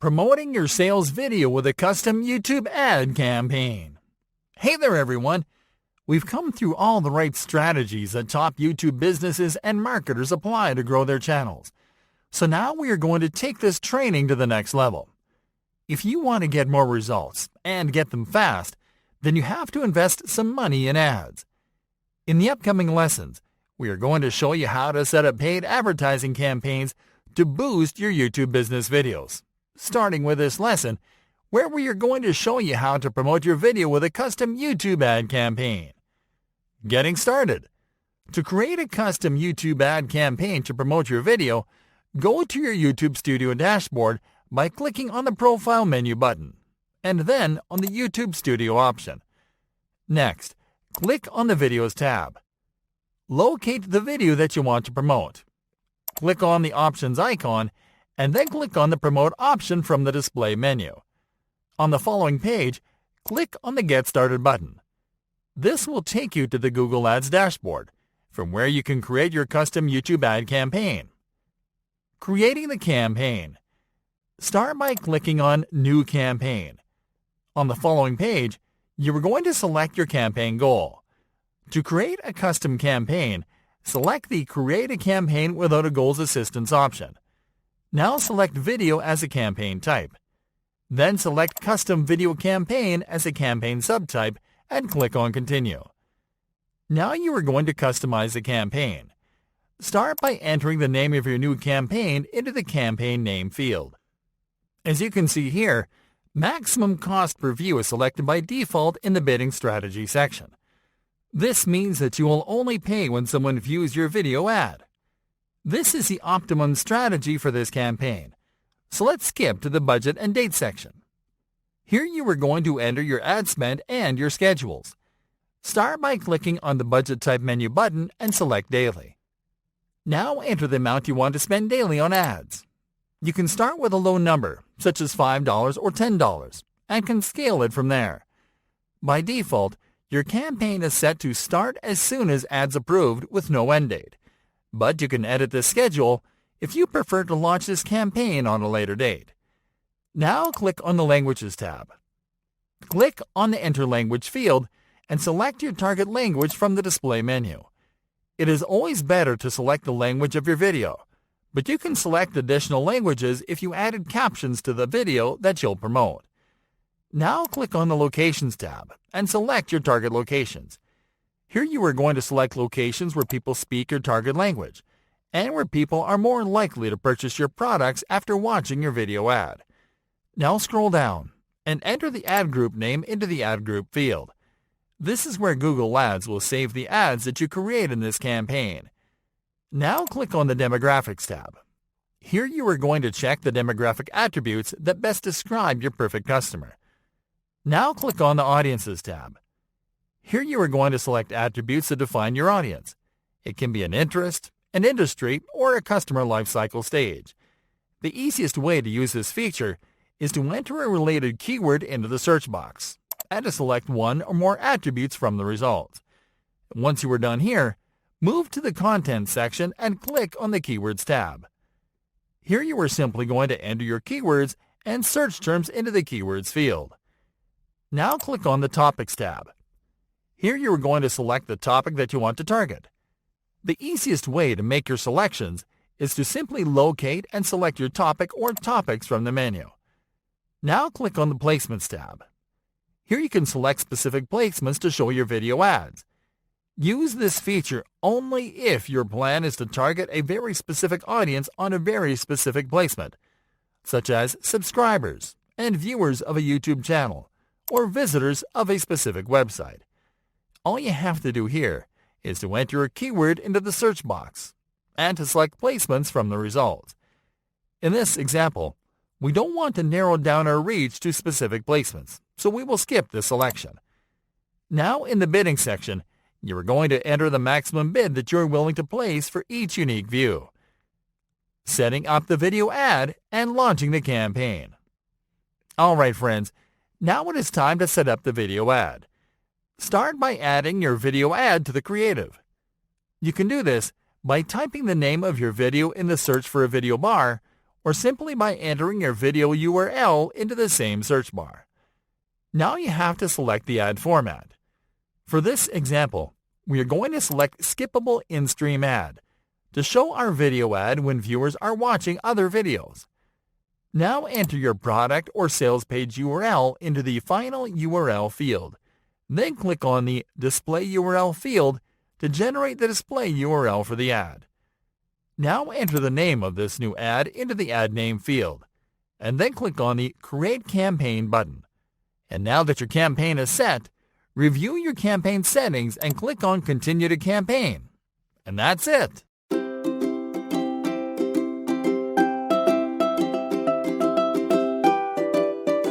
Promoting your sales video with a custom YouTube ad campaign. Hey there everyone! We've come through all the right strategies that top YouTube businesses and marketers apply to grow their channels. So now we are going to take this training to the next level. If you want to get more results and get them fast, then you have to invest some money in ads. In the upcoming lessons, we are going to show you how to set up paid advertising campaigns to boost your YouTube business videos. Starting with this lesson, where we are going to show you how to promote your video with a custom YouTube ad campaign. Getting started. To create a custom YouTube ad campaign to promote your video, go to your YouTube Studio dashboard by clicking on the Profile menu button, and then on the YouTube Studio option. Next, click on the Videos tab. Locate the video that you want to promote. Click on the Options icon, and then click on the Promote option from the display menu. On the following page, click on the Get Started button. This will take you to the Google Ads dashboard, from where you can create your custom YouTube ad campaign. Creating the campaign. Start by clicking on New Campaign. On the following page, you are going to select your campaign goal. To create a custom campaign, select the Create a Campaign Without a Goals Assistance option. Now select Video as a campaign type. Then select Custom Video Campaign as a campaign subtype and click on Continue. Now you are going to customize the campaign. Start by entering the name of your new campaign into the campaign name field. As you can see here, maximum cost per view is selected by default in the bidding strategy section. This means that you will only pay when someone views your video ad. This is the optimum strategy for this campaign. So let's skip to the budget and date section. Here you are going to enter your ad spend and your schedules. Start by clicking on the Budget Type menu button and select Daily. Now enter the amount you want to spend daily on ads. You can start with a low number, such as $5 or $10, and can scale it from there. By default, your campaign is set to start as soon as ads approved with no end date. But you can edit this schedule if you prefer to launch this campaign on a later date. Now click on the Languages tab. Click on the Enter Language field and select your target language from the display menu. It is always better to select the language of your video, but you can select additional languages if you added captions to the video that you'll promote. Now click on the Locations tab and select your target locations. Here you are going to select locations where people speak your target language, and where people are more likely to purchase your products after watching your video ad. Now scroll down and enter the ad group name into the ad group field. This is where Google Ads will save the ads that you create in this campaign. Now click on the Demographics tab. Here you are going to check the demographic attributes that best describe your perfect customer. Now click on the Audiences tab. Here you are going to select attributes that define your audience. It can be an interest, an industry, or a customer lifecycle stage. The easiest way to use this feature is to enter a related keyword into the search box and to select one or more attributes from the results. Once you are done here, move to the Content section and click on the Keywords tab. Here you are simply going to enter your keywords and search terms into the Keywords field. Now click on the Topics tab. Here you are going to select the topic that you want to target. The easiest way to make your selections is to simply locate and select your topic or topics from the menu. Now click on the Placements tab. Here you can select specific placements to show your video ads. Use this feature only if your plan is to target a very specific audience on a very specific placement, such as subscribers and viewers of a YouTube channel or visitors of a specific website. All you have to do here is to enter a keyword into the search box and to select placements from the results. In this example, we don't want to narrow down our reach to specific placements, so we will skip this selection. Now in the bidding section, you are going to enter the maximum bid that you're willing to place for each unique view. Setting up the video ad and launching the campaign. Alright friends, now it is time to set up the video ad. Start by adding your video ad to the creative. You can do this by typing the name of your video in the Search for a Video bar or simply by entering your video URL into the same search bar. Now you have to select the ad format. For this example, we are going to select Skippable In-Stream Ad to show our video ad when viewers are watching other videos. Now enter your product or sales page URL into the final URL field. Then click on the Display URL field to generate the display URL for the ad. Now enter the name of this new ad into the ad name field, and then click on the Create Campaign button. And now that your campaign is set, review your campaign settings and click on Continue to Campaign. And that's it.